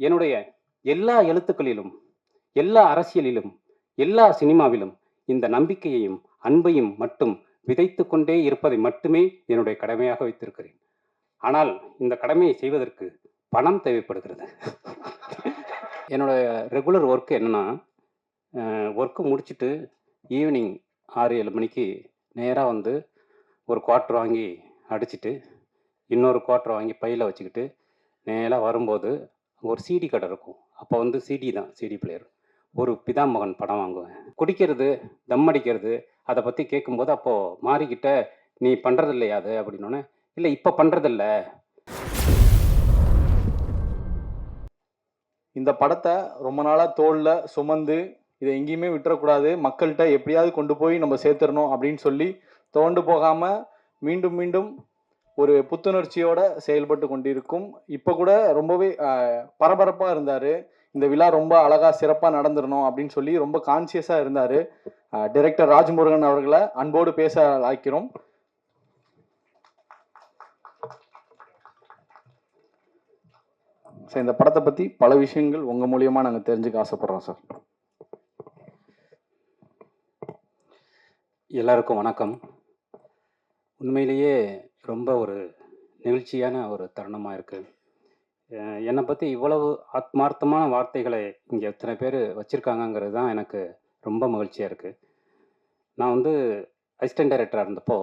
என்னுடைய எல்லா எழுத்துக்களிலும், எல்லா அரசியலிலும், எல்லா சினிமாவிலும் இந்த நம்பிக்கையையும், அன்பையும் மட்டும் விதைத்துக் கொண்டே இருப்பதை மட்டுமே என்னுடைய கடமையாக வைத்திருக்கிறேன். ஆனால் இந்த கடமையை செய்வதற்கு பணம் தேவைப்படுகிறது. என்னுடைய ரெகுலர் ஒர்க் என்னன்னா, ஒர்க் முடிச்சுட்டு ஈவினிங் 6, 7 மணிக்கு நேரா வந்து ஒரு குவார்டர் வாங்கி அடிச்சுட்டு, இன்னொரு குவார்டர் வாங்கி பையில வச்சுக்கிட்டு, நேரா வரும்போது ஒரு சிடி கடை இருக்கும். அப்போ வந்து சிடி தான், சிடி பிளேயர். ஒரு பிதாமகன் படம் வாங்குவேன். குடிக்கிறது, தம் அடிக்கிறது, அத பத்தி கேட்கும்போது, அப்போ மாரிக்கிட்ட, "நீ பண்றது இல்லையா அது?" அப்படின்னோனே, "இல்ல இப்ப பண்றதில்ல." இந்த படத்த ரொம்ப நாளா தோள்ல சுமந்து, இத எங்கேயுமே விட்டுறக்கூடாது. மக்கள்ட்ட எப்படியாவது கொண்டு போய் நம்ம சேர்த்துறணும் அப்படின்னு சொல்லி, துவண்டு போகாம மீண்டும் மீண்டும் ஒரு புத்துணர்ச்சியோட செயல்பட்டு கொண்டிருக்கும். இப்ப கூட ரொம்பவே பரபரப்பா இருந்தாரு. இந்த விழா ரொம்ப அழகா சிறப்பா நடந்துறணும் அப்படின்னு சொல்லி ரொம்ப கான்சியஸா இருந்தாரு. டைரக்டர் ராஜ்முருகன் அவர்களை அன்போடு பேச அழைக்கிறோம். சார், இந்த படத்தை பத்தி பல விஷயங்கள் உங்க மூலியமா நாங்க தெரிஞ்சுக்க ஆசைப்படுறோம் சார். எல்லாருக்கும் வணக்கம். உண்மையிலேயே ரொம்ப ஒரு நெகிழ்ச்சியான ஒரு தருணமா இருக்கு. என்னை பத்தி இவ்வளவு ஆத்மார்த்தமான வார்த்தைகளை இங்க இத்தனை பேரு வச்சிருக்காங்கங்கிறது தான் எனக்கு ரொம்ப மகிழ்ச்சியா இருக்கு. நான் வந்து அசிஸ்டன்ட் டைரக்டரா இருந்தப்போ,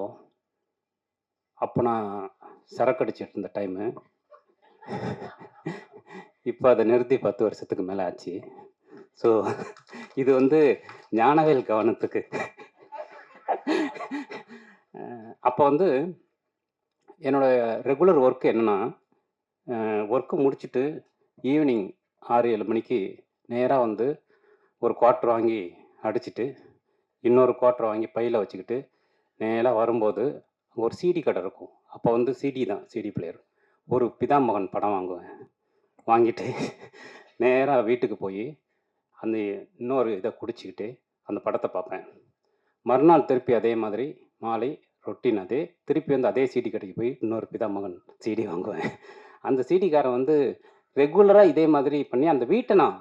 அப்போ நான் சரக்கு அடிச்சிட்டு இருந்த டைமு. இப்போ அதை நிறுத்தி 10 வருஷத்துக்கு மேலே ஆச்சு. ஸோ இது வந்து ஞானவேல் கவனத்துக்கு. அப்போ வந்து என்னோடய ரெகுலர் ஒர்க் என்னென்னா, ஒர்க்கு முடிச்சுட்டு ஈவினிங் 6, 7 மணிக்கு நேராக வந்து ஒரு குவார்டர் வாங்கி அடிச்சுட்டு, இன்னொரு குவார்டர் வாங்கி பையில் வச்சுக்கிட்டு, நேராக வரும்போது ஒரு சிடி கடை இருக்கும். அப்போ வந்து சிடி தான், சிடி பிளேயர். ஒரு பிதாமகன் படம் வாங்குவேன். வாங்கிட்டு நேராக வீட்டுக்கு போய் அந்த இன்னொரு இதை குடிச்சிக்கிட்டு அந்த படத்தை பார்ப்பேன். மறுநாள் திருப்பி அதே மாதிரி மாலை ரொட்டீன் அதே, திருப்பி வந்து அதே சிடி கடைக்கு போய் இன்னொரு பிதாமகன் சிடி வாங்குவேன். அந்த சிடிக்காரன் வந்து ரெகுலராக இதே மாதிரி பண்ணி அந்த வீட்டை நான்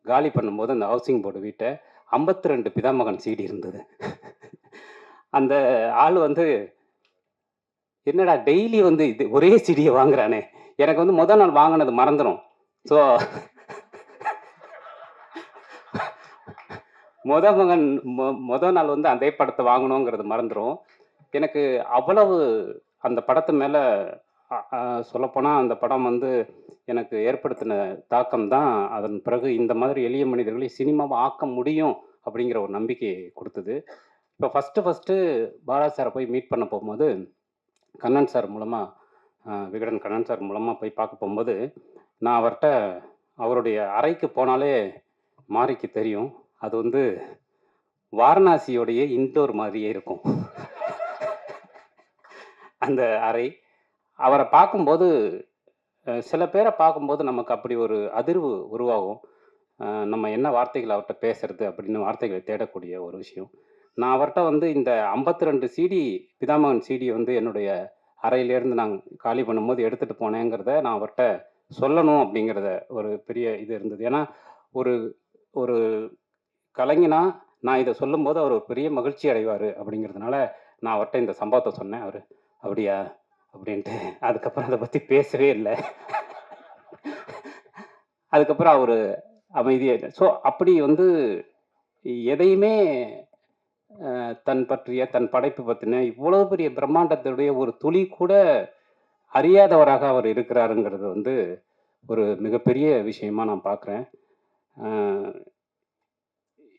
காலி பண்ணும்போது, அந்த ஹவுசிங் போர்டு வீட்டை 52 பிதாமகன் சிடி இருந்தது. அந்த ஆள் வந்து, என்னடா டெய்லி வந்து இது ஒரே சிடியை வாங்குறானே, எனக்கு வந்து முதல் நாள் வாங்கினது மறந்துடும். ஸோ மொதல் நாள் வந்து அதே படத்தை வாங்கணுங்கிறது மறந்துடும். எனக்கு அவ்வளவு அந்த படத்து மேலே சொல்லப்போனால் அந்த படம் வந்து எனக்கு ஏற்படுத்தின தாக்கம் தான் அதன் பிறகு இந்த மாதிரி எளிய மனிதர்களை சினிமாவை ஆக்க முடியும் அப்படிங்கிற ஒரு நம்பிக்கையை கொடுத்தது. இப்போ ஃபஸ்ட்டு பாலா சாரை போய் மீட் பண்ண போகும்போது, கண்ணன் சார் மூலமாக, விகடன் கண்ணன் சார் மூலமாக போய் பார்க்க போகும்போது, நான் அவர்கிட்ட அவருடைய அறைக்கு போனாலே மாரிக்கு தெரியும், அது வந்து வாரணாசியோடைய இன்டோர் மாதிரியே இருக்கும். அந்த அறை. அவரை பார்க்கும்போது, சில பேரை பார்க்கும்போது நமக்கு அப்படி ஒரு அதிர்வு உருவாகும். நம்ம என்ன வார்த்தைகள் அவர்கிட்ட பேசுறது அப்படின்னு வார்த்தைகளை தேடக்கூடிய ஒரு விஷயம். நான் அவர்கிட்ட வந்து இந்த 52 சிடி பிதாமகன் சிடி வந்து என்னுடைய அறையிலேருந்து நான் காலி பண்ணும்போது எடுத்துகிட்டு போனேங்கிறத நான் அவர்கிட்ட சொல்லணும் அப்படிங்கிறத ஒரு பெரிய இது இருந்தது. ஏன்னா ஒரு ஒரு கலைஞனா நான் இதை சொல்லும்போது அவர் ஒரு பெரிய மகிழ்ச்சி அடைவார் அப்படிங்கிறதுனால நான் அவர்கிட்ட இந்த சம்பவத்தை சொன்னேன். அவர் அப்படியா அப்படின்ட்டு அதுக்கப்புறம் அதை பற்றி பேசவே இல்லை. அதுக்கப்புறம் அவர் அமைதியாக. ஸோ அப்படி வந்து எதையுமே தன் பற்றிய, தன் படைப்பு பற்றின இவ்வளோ பெரிய பிரம்மாண்டத்துடைய ஒரு துளி கூட அறியாதவராக அவர் இருக்கிறாருங்கிறது வந்து ஒரு மிகப்பெரிய விஷயமா நான் பார்க்குறேன்.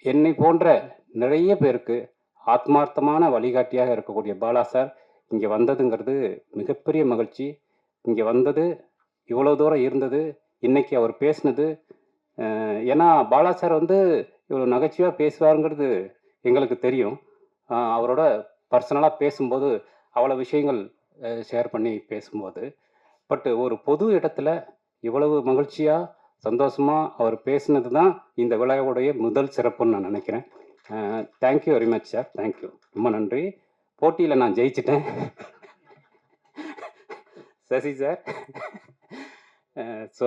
என்னை போன்ற நிறைய பேருக்கு ஆத்மார்த்தமான வழிகாட்டியாக இருக்கக்கூடிய பாலா சார் இங்கே வந்ததுங்கிறது மிகப்பெரிய மகிழ்ச்சி. இங்கே வந்தது, இவ்வளோ தூரம் இருந்தது, இன்னைக்கு அவர் பேசினது. ஏன்னா பாலா சார் வந்து இவ்வளோ நகைச்சுவையாக பேசுவாருங்கிறது எங்களுக்கு தெரியும். அவரோட பர்சனலாக பேசும்போது அவ்வளோ விஷயங்கள் ஷேர் பண்ணி பேசும்போது, பட் ஒரு பொது இடத்துல இவ்வளவு மகிழ்ச்சியாக சந்தோஷமாக அவர் பேசினது தான் இந்த விழாவுடைய முதல் சிறப்புன்னு நான் நினைக்கிறேன். Thank you very much sir, thank you, ரொம்ப நன்றி. போட்டியில் நான் ஜெயிச்சிட்டேன். Sasi sir, so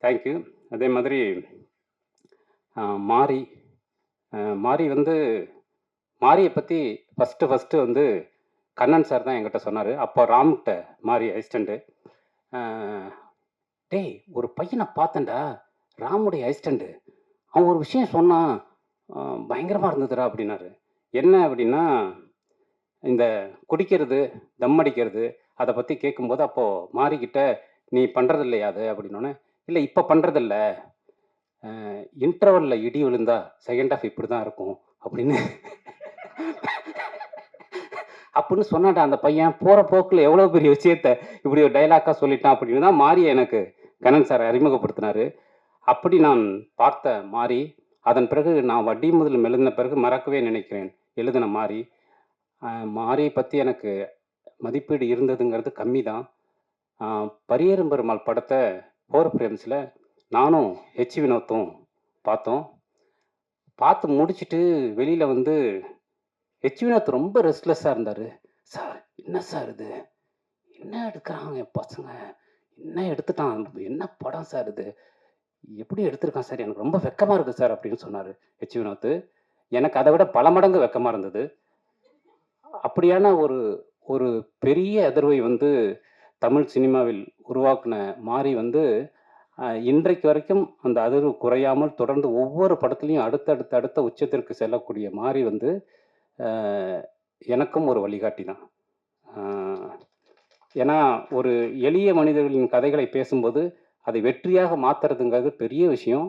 thank you. அதே மாதிரி மாரி மாரி வந்து மாரியை பற்றி ஃபஸ்ட்டு வந்து கண்ணன் சார் தான் என்கிட்ட சொன்னார். அப்போ ராம்கிட்ட மாரி அசிஸ்டண்ட்டு. டேய் ஒரு பையனை பார்த்தேன்டா, ராமுடைய அசிஸ்டண்ட்டு. அவன் ஒரு விஷயம் சொன்னான், பயங்கரமாக இருந்ததுடா அப்படின்னாரு. என்ன அப்படின்னா, இந்த குடிக்கிறது, தம் அடிக்கிறது அதை பற்றி கேட்கும்போது அப்போது மாரிக்கிட்ட நீ பண்ணுறது இல்லையா அது அப்படின்னோடனே, இல்லை இப்போ பண்ணுறதில்ல, இன்டர்வல்ல இடி விழுந்தா செகண்ட் ஹாஃப் இப்படி தான் இருக்கும் அப்படின்னு அப்படின்னு சொன்னான்டா அந்த பையன். போகிற போக்கில் எவ்வளோ பெரிய விஷயத்த இப்படி ஒரு டைலாக்காக சொல்லிட்டான் அப்படின்னு தான் மாறி எனக்கு கண்ணன் சார் அறிமுகப்படுத்தினார். அப்படி நான் பார்த்த மாறி, அதன் பிறகு நான் வட்டி முதல் எழுதின பிறகு மறக்கவே நினைக்கிறேன் எழுதின மாறி. மாரியை பற்றி எனக்கு மதிப்பீடு இருந்ததுங்கிறது கம்மி தான். பரியேறும் பெருமாள் படத்தை 4 ஃப்ரேம்ஸில் நானும் ஹெச் வினோத்தும் பார்த்தோம். பார்த்து முடிச்சுட்டு வெளியில் வந்து ஹெச் வினோத் ரொம்ப ரெஸ்ட்லெஸ்ஸாக இருந்தார். சார் என்ன சார் இது, என்ன எடுக்கிறாங்க என் பசங்க, என்ன எடுத்துட்டான், என்ன படம் சார் இது, எப்படி எடுத்திருக்கான் சார், எனக்கு ரொம்ப வெக்கமாக இருக்குது சார் அப்படின்னு சொன்னார் ஹெச் வினோத். எனக்கு அதை விட பல மடங்கு வெக்கமாக இருந்தது. அப்படியான ஒரு ஒரு பெரிய அதிர்வை வந்து தமிழ் சினிமாவில் உருவாக்கின மாரி வந்து இன்றைக்கு வரைக்கும் அந்த அதிர்வு குறையாமல் தொடர்ந்து ஒவ்வொரு படத்துலையும் அடுத்த உச்சத்திற்கு செல்லக்கூடிய மாரி வந்து எனக்கும் ஒரு வழிகாட்டி தான். ஏன்னா ஒரு எளிய மனிதர்களின் கதைகளை பேசும்போது அதை வெற்றியாக மாற்றுறதுங்கிறது பெரிய விஷயம்.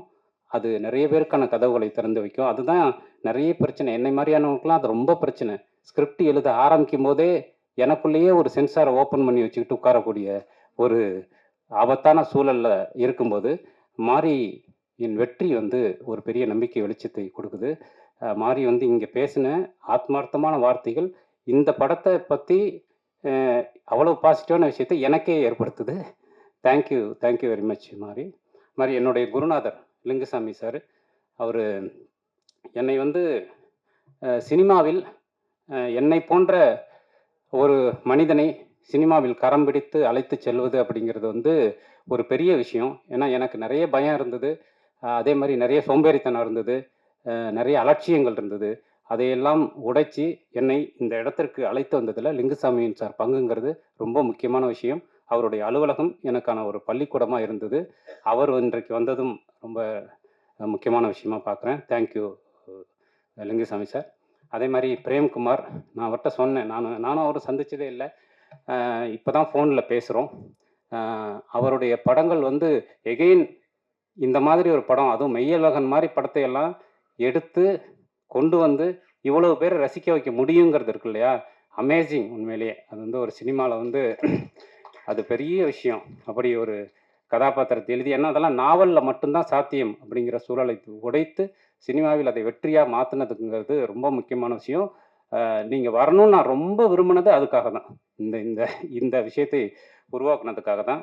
அது நிறைய பேருக்கான கதவுகளை திறந்து வைக்கும். அதுதான் நிறைய பிரச்சனை. என்னை மாதிரியானவங்களுக்குலாம் அது ரொம்ப பிரச்சனை. ஸ்கிரிப்ட் எழுத ஆரம்பிக்கும் போதே எனக்குள்ளேயே ஒரு சென்சாரை ஓப்பன் பண்ணி வச்சுக்கிட்டு உட்காரக்கூடிய ஒரு ஆபத்தான சூழலில் இருக்கும்போது மாரி என் வெற்றி வந்து ஒரு பெரிய நம்பிக்கை வெளிச்சத்தை கொடுக்குது. மாரி வந்து இங்கே பேசின ஆத்மார்த்தமான வார்த்தைகள் இந்த படத்தை பற்றி அவ்வளோ பாசிட்டிவான விஷயத்தை எனக்கே ஏற்படுத்துது. தேங்க்யூ வெரி மச் மாரி. மாதிரி என்னுடைய குருநாதர் லிங்குசாமி சார், அவர் என்னை வந்து சினிமாவில் என்னை போன்ற ஒரு மனிதனை சினிமாவில் கரம் பிடித்து அழைத்து செல்வது அப்படிங்கிறது வந்து ஒரு பெரிய விஷயம். ஏன்னா எனக்கு நிறைய பயம் இருந்தது, அதே மாதிரி நிறைய சோம்பேறித்தனம் இருந்தது, நிறைய அலட்சியங்கள் இருந்தது. அதையெல்லாம் உடைச்சி என்னை இந்த இடத்திற்கு அழைத்து வந்ததில் லிங்குசாமியின் சார் பங்குங்கிறது ரொம்ப முக்கியமான விஷயம். அவருடைய அலுவலகம் எனக்கான ஒரு பள்ளிக்கூடமாக இருந்தது. அவர் இன்றைக்கு வந்ததும் ரொம்ப முக்கியமான விஷயமா பார்க்குறேன். Thank you Lingusamy sir. அதே மாதிரி பிரேம்குமார், நான் அவர்கிட்ட சொன்னேன், நானும் அவரும் சந்தித்ததே இல்லை, இப்போ தான் ஃபோனில் பேசுகிறோம். அவருடைய படங்கள் வந்து எகெயின் இந்த மாதிரி ஒரு படம், அதுவும் மெய்யழகன் மாதிரி படத்தையெல்லாம் எடுத்து கொண்டு வந்து இவ்வளவு பேரை ரசிக்க வைக்க முடியுங்கிறது இருக்கு இல்லையா, அமேசிங். உண்மையிலேயே அது வந்து ஒரு சினிமாவில் வந்து அது பெரிய விஷயம். அப்படி ஒரு கதாபாத்திரத்தை எழுதி, ஏன்னா அதெல்லாம் நாவலில் மட்டும்தான் சாத்தியம் அப்படிங்கிற சூழலை உடைத்து சினிமாவில் அதை வெற்றியாக மாற்றினதுங்கிறது ரொம்ப முக்கியமான விஷயம். நீங்கள் வரணும்னு நான் ரொம்ப விரும்பினது அதுக்காக தான், இந்த இந்த இந்த விஷயத்தை உருவாக்குனதுக்காக தான்.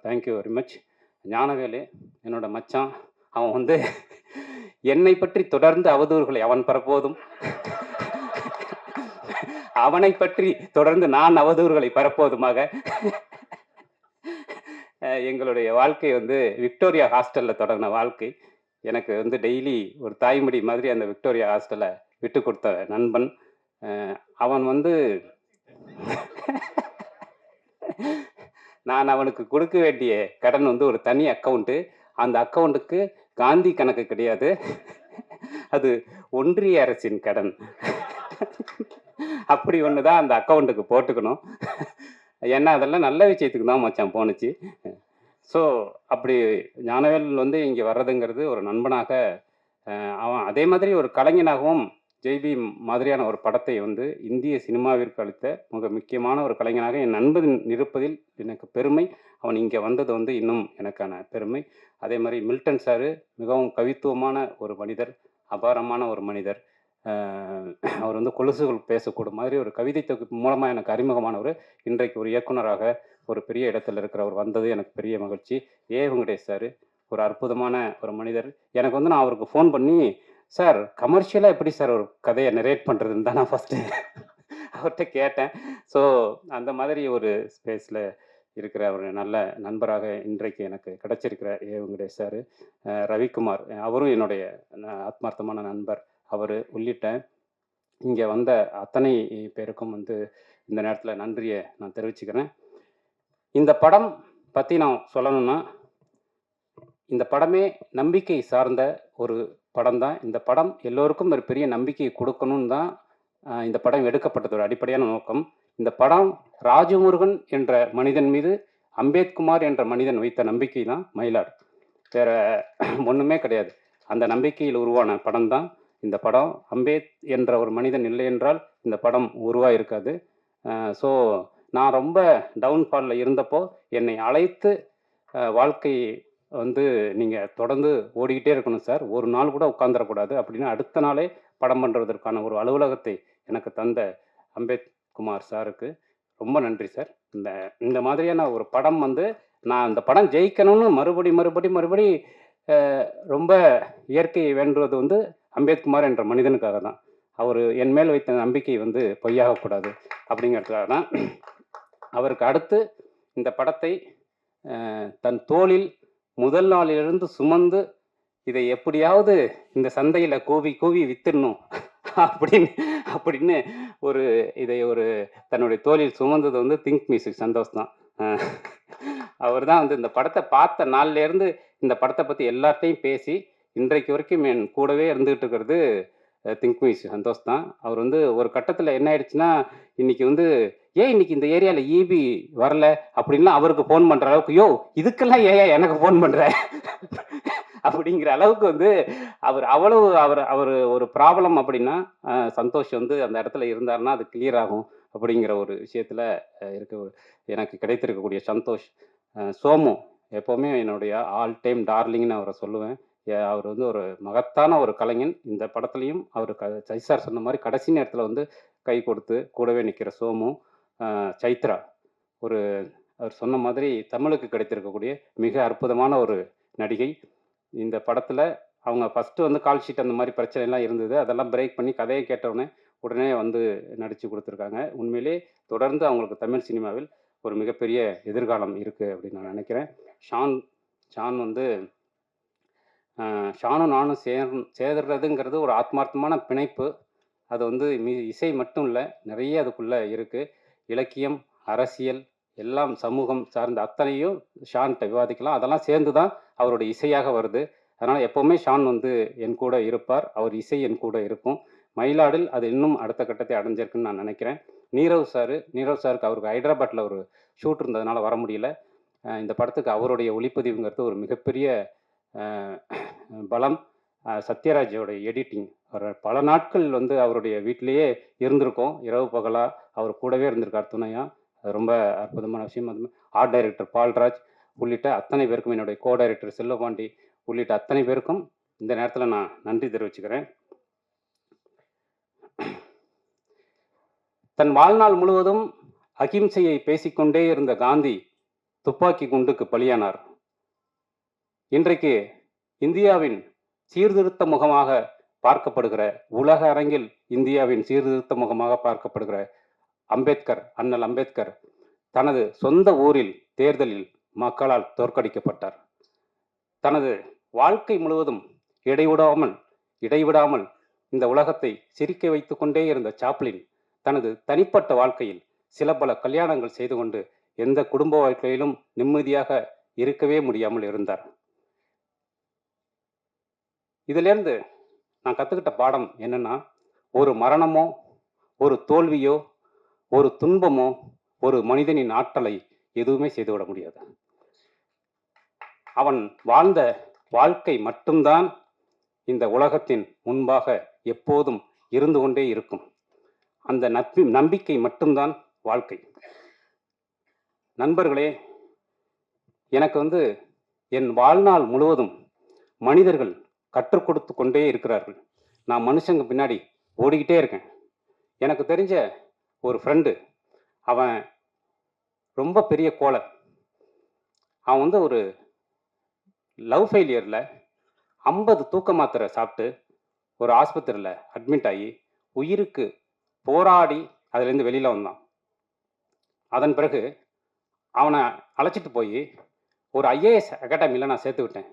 Thank you very much. ஞானவேலு என்னோட மச்சான், அவன் வந்து என்னை பற்றி தொடர்ந்து அவதூறுகளை அவன் பரப்போதும் அவனை பற்றி தொடர்ந்து நான் அவதூறுகளை பரப்போதுமாக எங்களுடைய வாழ்க்கை வந்து விக்டோரியா ஹாஸ்டலில் தொடங்கின வாழ்க்கை. எனக்கு வந்து டெய்லி ஒரு தாய்மொழி மாதிரி அந்த விக்டோரியா ஹாஸ்டலை விட்டு கொடுத்த நண்பன். அவன் வந்து நான் அவனுக்கு கொடுக்க வேண்டிய கடன் வந்து ஒரு தனி அக்கௌண்ட்டு. அந்த அக்கௌண்ட்டுக்கு காந்தி கணக்கு கிடையாது, அது ஒன்றிய அரசின் கடன். அப்படி ஒன்று தான் அந்த அக்கௌண்ட்டுக்கு போட்டுக்கணும். ஏன்னா அதெல்லாம் நல்ல விஷயத்துக்கு தான் மச்சான் போணுச்சு. ஸோ அப்படி ஞானவேல் வந்து இங்கே வர்றதுங்கிறது ஒரு நண்பனாக, அவன் அதே மாதிரி ஒரு கலைஞனாகவும் ஜெய்பி மாதிரியான ஒரு படத்தை வந்து இந்திய சினிமாவிற்கு அளித்த மிக முக்கியமான ஒரு கலைஞனாக என் நண்பன் இருப்பதில் எனக்கு பெருமை. அவன் இங்கே வந்தது வந்து இன்னும் எனக்கான பெருமை. அதே மாதிரி மில்டன் சாரு மிகவும் கவித்துவமான ஒரு மனிதர், அபாரமான ஒரு மனிதர். அவர் வந்து கொலுசுகள் பேசக்கூடும் மாதிரி ஒரு கவிதை தொகுப்பு மூலமாக எனக்கு அறிமுகமானவர். இன்றைக்கு ஒரு இயக்குனராக ஒரு பெரிய இடத்துல இருக்கிறவர் வந்தது எனக்கு பெரிய மகிழ்ச்சி. வெங்கடேஷ் சார் ஒரு அற்புதமான ஒரு மனிதர். எனக்கு வந்து நான் அவருக்கு ஃபோன் பண்ணி, சார் கமர்ஷியலாக எப்படி சார் ஒரு கதையை நரேட் பண்ணுறதுன்னு தான் நான் ஃபஸ்ட்டு அவர்கிட்ட கேட்டேன். ஸோ அந்த மாதிரி ஒரு ஸ்பேஸில் இருக்கிற ஒரு நல்ல நண்பராக இன்றைக்கு எனக்கு கிடைச்சிருக்கிற வெங்கடேஷ் சார், ரவிக்குமார் அவரும் என்னுடைய ஆத்மார்த்தமான நண்பர். அவர் உள்ளிட்ட இங்கே வந்த அத்தனை பேருக்கும் வந்து இந்த நேரத்தில் நன்றியை நான் தெரிவிச்சுக்கிறேன். இந்த படம் பற்றி நான் சொல்லணும்னா, இந்த படமே நம்பிக்கை சார்ந்த ஒரு படம் தான். இந்த படம் எல்லோருக்கும் ஒரு பெரிய நம்பிக்கையை கொடுக்கணும்னு தான் இந்த படம் எடுக்கப்பட்டது ஒரு அடிப்படையான நோக்கம். இந்த படம் ராஜமுருகன் என்ற மனிதன் மீது அம்பேத்குமார் என்ற மனிதன் வைத்த நம்பிக்கை தான் மயிலாடு. வேற ஒன்றுமே கிடையாது. அந்த நம்பிக்கையில் உருவான படம் தான் இந்த படம். அம்பேத் என்ற ஒரு மனிதன் இல்லை என்றால் இந்த படம் உருவாயிருக்காது. ஸோ நான் ரொம்ப டவுன்ஃபாலில் இருந்தப்போ என்னை அழைத்து வாழ்க்கை வந்து நீங்கள் தொடர்ந்து ஓடிக்கிட்டே இருக்கணும் சார், ஒரு நாள் கூட உட்காந்துடக்கூடாது அப்படின்னு அடுத்த நாளே படம் பண்ணுறதற்கான ஒரு அலுவலகத்தை எனக்கு தந்த அம்பேத்குமார் சாருக்கு ரொம்ப நன்றி சார். இந்த மாதிரியான ஒரு படம் வந்து நான் இந்த படம் ஜெயிக்கணும்னு மறுபடி ரொம்ப இயற்கையை வேண்டுவது வந்து அம்பேத்குமார் என்ற மனிதனுக்காக தான். அவர் என் மேல் வைத்த நம்பிக்கை வந்து பொய்யாகக்கூடாது அப்படிங்கிறதுக்காக தான். அவருக்கு அடுத்து இந்த படத்தை தன் தோளில் முதல் நாளிலிருந்து சுமந்து இதை எப்படியாவது இந்த சந்தையில் கூவி வித்துடணும் அப்படின்னு இதை தன்னுடைய தோளில் சுமந்தது வந்து திங்க் மியூசிக் சந்தோஷ் தான். அவர் தான் வந்து இந்த படத்தை பார்த்த நாள்லேருந்து இந்த படத்தை பற்றி எல்லார்ட்டையும் பேசி இன்றைக்கு வரைக்கும் என் கூடவே இருந்துகிட்டு இருக்கிறது திங்க் மியூசிக் சந்தோஷ் தான். அவர் வந்து ஒரு கட்டத்தில் என்ன ஆயிடுச்சுன்னா, இன்னைக்கு வந்து இன்னைக்கு இந்த ஏரியாவில் ஈபி வரல அப்படின்லாம் அவருக்கு ஃபோன் பண்ணுற அளவுக்கு, இதுக்கெல்லாம் எனக்கு ஃபோன் பண்ணுற அப்படிங்கிற அளவுக்கு வந்து அவர் ஒரு ப்ராப்ளம் அப்படின்னா சந்தோஷ் வந்து அந்த இடத்துல இருந்தாருன்னா அது கிளியர் ஆகும் அப்படிங்கிற ஒரு விஷயத்தில் எனக்கு கிடைத்திருக்கக்கூடிய சந்தோஷ். சோமு எப்போவுமே என்னுடைய ஆல் டைம் டார்லிங்னு அவரை சொல்லுவேன். அவர் வந்து ஒரு மகத்தான ஒரு கலைஞன். இந்த படத்துலையும் அவர் சைசார் சொன்ன மாதிரி கடைசி நேரத்தில் வந்து கை கொடுத்து கூடவே நிற்கிற சோமு. சைத்ரா அவர் சொன்ன மாதிரி தமிழுக்கு கிடைத்திருக்கக்கூடிய மிக அற்புதமான ஒரு நடிகை. இந்த படத்தில் அவங்க ஃபஸ்ட்டு வந்து கால் ஷீட் அந்த மாதிரி பிரச்சனைலாம் இருந்தது, அதெல்லாம் பிரேக் பண்ணி கதையை கேட்டவுடனே உடனே வந்து நடித்து கொடுத்துருக்காங்க. உண்மையிலே தொடர்ந்து அவங்களுக்கு தமிழ் சினிமாவில் ஒரு மிகப்பெரிய எதிர்காலம் இருக்குது அப்படின்னு நான் நினைக்கிறேன். ஷான் வந்து ஷானும் நானும் சேர்றதுங்கிறது ஒரு ஆத்மார்த்தமான பிணைப்பு. அது வந்து இசை மட்டும் இல்லை, நிறைய அதுக்குள்ளே இருக்குது. இலக்கியம், அரசியல், எல்லாம் சமூகம் சார்ந்த அத்தனையும் ஷான்கிட்ட விவாதிக்கலாம். அதெல்லாம் சேர்ந்து தான் அவருடைய இசையாக வருது. அதனால் எப்போவுமே ஷான் வந்து என் கூட இருப்பார், அவர் இசை என் கூட இருக்கும். மயிலாடில் அது இன்னும் அடுத்த கட்டத்தை அடைஞ்சிருக்குன்னு நான் நினைக்கிறேன். நீரவ் சாருக்கு அவருக்கு ஹைதராபாத்தில் ஒரு ஷூட் இருந்ததுனால வர முடியல. இந்த படத்துக்கு அவருடைய ஒளிப்பதிவுங்கிறது ஒரு மிகப்பெரிய பலம். சத்யராஜோட எடிட்டிங், பல நாட்கள் வந்து அவருடைய வீட்டிலேயே இருந்திருக்கோம், இரவு பகலாக அவர் கூடவே இருந்திருக்கார் துணையாக. அது ரொம்ப அற்புதமான விஷயம். அது ஆர்ட் டைரக்டர் பால்ராஜ் உள்ளிட்ட அத்தனை பேருக்கும், என்னுடைய கோ டைரக்டர் செல்வபாண்டி உள்ளிட்ட அத்தனை பேருக்கும் இந்த நேரத்தில் நான் நன்றி தெரிவிச்சுக்கிறேன். தன் வாழ்நாள் முழுவதும் அகிம்சையை பேசிக்கொண்டே இருந்த காந்தி துப்பாக்கி குண்டுக்கு பலியானார். இன்றைக்கு இந்தியாவின் சீர்திருத்த முகமாக பார்க்கப்படுகிற, உலக அரங்கில் இந்தியாவின் சீர்திருத்த முகமாக பார்க்கப்படுகிற அண்ணல் அம்பேத்கர் தனது சொந்த ஊரில் தேர்தலில் மக்களால் தோற்கடிக்கப்பட்டார். தனது வாழ்க்கை முழுவதும் இடைவிடாமல் இந்த உலகத்தை சிரிக்க வைத்துக் கொண்டே இருந்த சாப்ளின் தனது தனிப்பட்ட வாழ்க்கையில் சில பல கல்யாணங்கள் செய்து கொண்டு எந்த குடும்ப வாழ்க்கையிலும் நிம்மதியாக இருக்கவே முடியாமல் இருந்தார். இதிலிருந்து நான் கற்றுக்கிட்ட பாடம் என்னன்னா, ஒரு மரணமோ, ஒரு தோல்வியோ, ஒரு துன்பமோ ஒரு மனிதனின் ஆற்றலை எதுவுமே செய்துவிட முடியாது. அவன் வாழ்ந்த வாழ்க்கை மட்டும்தான் இந்த உலகத்தின் முன்பாக எப்போதும் இருந்து கொண்டே இருக்கும். அந்த நம்பிக்கை மட்டும்தான் வாழ்க்கை. நண்பர்களே, எனக்கு வந்து என் வாழ்நாள் முழுவதும் மனிதர்கள் கற்றுக் கொடுத்து கொண்டே இருக்கிறார்கள். நான் மனுஷங்க பின்னாடி ஓடிக்கிட்டே இருக்கேன். எனக்கு தெரிஞ்ச ஒரு ஃப்ரெண்டு, அவன் ரொம்ப பெரிய கோலை. அவன் வந்து ஒரு லவ் ஃபெயிலியரில் 50 தூக்க மாத்திரை சாப்பிட்டு ஒரு ஆஸ்பத்திரியில் அட்மிட் ஆகி உயிருக்கு போராடி அதுலேருந்து வெளியில் வந்தான். அதன் பிறகு அவனை அழைச்சிட்டு போய் ஒரு ஐஏஎஸ் அகாடமியில் நான் சேர்த்து விட்டேன்,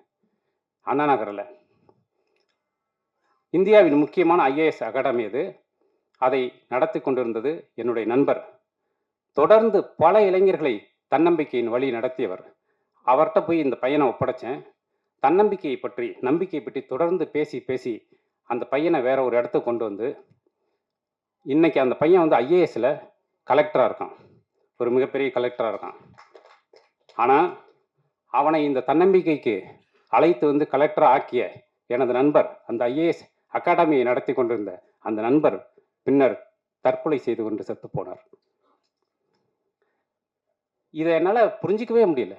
அண்ணா நகரில். இந்தியாவின் முக்கியமான ஐஏஎஸ் அகாடமி அது. அதை நடத்தி கொண்டிருந்தது என்னுடைய நண்பர். தொடர்ந்து பல இளைஞர்களை தன்னம்பிக்கையின் வழி நடத்தியவர். அவர்கிட்ட போய் இந்த பையனை ஒப்படைச்சேன். தன்னம்பிக்கையை பற்றி, நம்பிக்கையை பற்றி தொடர்ந்து பேசி பேசி அந்த பையனை வேற ஒரு இடத்துக்கு கொண்டு வந்து, இன்னைக்கு அந்த பையன் வந்து ஐஏஎஸ்ல கலெக்டராக இருக்கான், ஒரு மிகப்பெரிய கலெக்டராக இருக்கான். ஆனால் அவனை இந்த தன்னம்பிக்கைக்கு அழைத்து வந்து கலெக்டராக ஆக்கிய எனது நண்பர், அந்த ஐஏஎஸ் அகாடமியை நடத்தி கொண்டிருந்த அந்த நண்பர் பின்னர் தற்கொலை செய்து கொண்டு செத்து போனார். இதை என்னால் புரிஞ்சிக்கவே முடியல.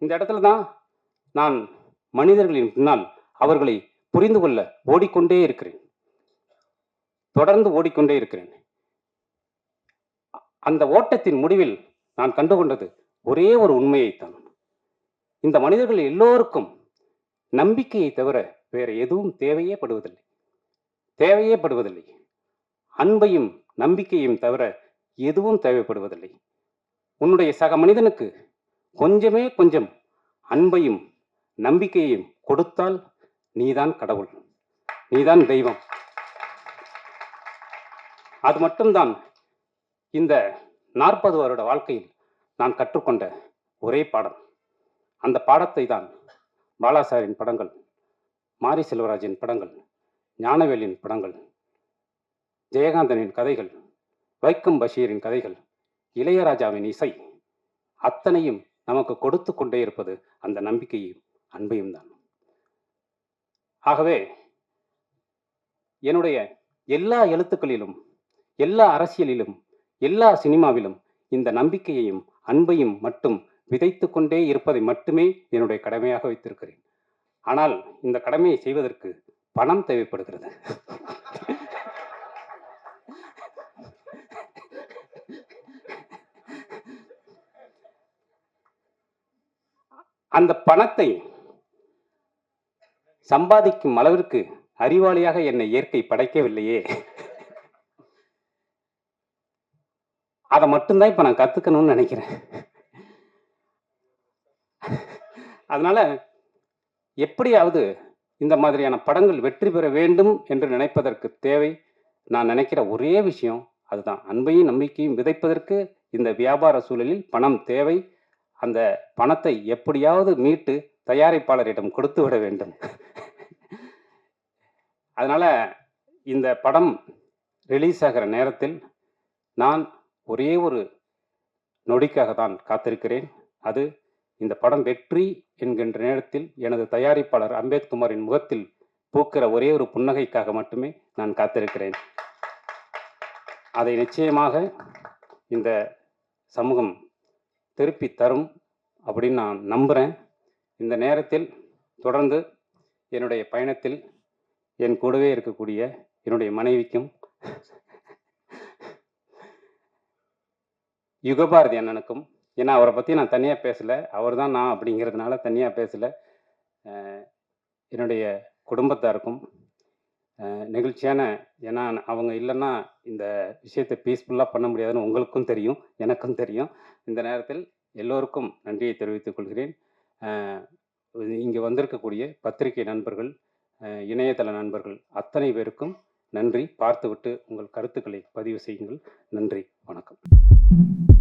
இந்த இடத்துல தான் நான் மனிதர்களின் பின்னால் அவர்களை புரிந்து கொள்ள ஓடிக்கொண்டே இருக்கிறேன், தொடர்ந்து ஓடிக்கொண்டே இருக்கிறேன். அந்த ஓட்டத்தின் முடிவில் நான் கண்டுகொண்டது ஒரே ஒரு உண்மையைத்தான். இந்த மனிதர்கள் எல்லோருக்கும் நம்பிக்கையை தவிர வேற எதுவும் தேவையே படுவதில்லை. அன்பையும் நம்பிக்கையும் தவிர எதுவும் தேவைப்படுவதில்லை. உன்னுடைய சக மனிதனுக்கு கொஞ்சமே கொஞ்சம் அன்பையும் நம்பிக்கையையும் கொடுத்தால் நீதான் கடவுள், நீதான் தெய்வம். அது மட்டும்தான் இந்த 40 வருட வாழ்க்கையில் நான் கற்றுக்கொண்ட ஒரே பாடம். அந்த பாடத்தை தான் பாலாசாரின் படங்கள், மாரி செல்வராஜின் படங்கள், ஞானவேலின் படங்கள், ஜெயகாந்தனின் கதைகள், வைக்கம் பஷீரின் கதைகள், இளையராஜாவின் இசை அத்தனையும் நமக்கு கொடுத்து கொண்டே இருப்பது அந்த நம்பிக்கையும் அன்பையும் தான். ஆகவே என்னுடைய எல்லா எழுத்துக்களிலும், எல்லா அரசியலிலும், எல்லா சினிமாவிலும் இந்த நம்பிக்கையையும் அன்பையும் மட்டும் விதைத்து கொண்டே இருப்பதை மட்டுமே என்னுடைய கடமையாக வைத்திருக்கிறேன். ஆனால் இந்த கடமையை செய்வதற்கு பணம் தேவைப்படுகிறது. அந்த பணத்தை சம்பாதிக்கும் அளவிற்கு அறிவாளியாக என்னை இயற்கை படைக்கவில்லையே. அதை மட்டும்தான் இப்ப நான் கத்துக்கணும்னு நினைக்கிறேன். அதனால எப்படியாவது இந்த மாதிரியான படங்கள் வெற்றி பெற வேண்டும் என்று நினைப்பதற்கு தேவை, நான் நினைக்கிற ஒரே விஷயம் அதுதான். அன்பையும் நம்பிக்கையும் விதைப்பதற்கு இந்த வியாபார சூழலில் பணம் தேவை. அந்த பணத்தை எப்படியாவது மீட்டு தயாரிப்பாளரிடம் கொடுத்து விட வேண்டும். அதனால இந்த படம் ரிலீஸ் ஆகிற நேரத்தில் நான் ஒரே ஒரு நொடிக்காக தான் காத்திருக்கிறேன். அது இந்த படம் வெற்றி என்கின்ற நேரத்தில் எனது தயாரிப்பாளர் அம்பேத்குமாரின் முகத்தில் பூக்கிற ஒரே ஒரு புன்னகைக்காக மட்டுமே நான் காத்திருக்கிறேன். அதை நிச்சயமாக இந்த சமூகம் திருப்பி தரும் அப்படின்னு நான் நம்புகிறேன். இந்த நேரத்தில் தொடர்ந்து என்னுடைய பயணத்தில் என் கூடவே இருக்கக்கூடிய என்னுடைய மனைவிக்கும், யுகபாரதி அண்ணனுக்கும், ஏன்னா அவரை பற்றி நான் தனியாக பேசலை, அவர் தான் நான் அப்படிங்கிறதுனால தனியாக பேசலை, என்னுடைய குடும்பத்தாருக்கும் நெகிழ்ச்சியான, ஏன்னா அவங்க இல்லைன்னா இந்த விஷயத்தை பீஸ்ஃபுல்லாக பண்ண முடியாதுன்னு உங்களுக்கும் தெரியும், எனக்கும் தெரியும். இந்த நேரத்தில் எல்லோருக்கும் நன்றியை தெரிவித்துக் கொள்கிறேன். இங்கே வந்திருக்கக்கூடிய பத்திரிகை நண்பர்கள், இணையதள நண்பர்கள் அத்தனை பேருக்கும் நன்றி. பார்த்துவிட்டு உங்கள் கருத்துக்களை பதிவு செய்யுங்கள். நன்றி, வணக்கம்.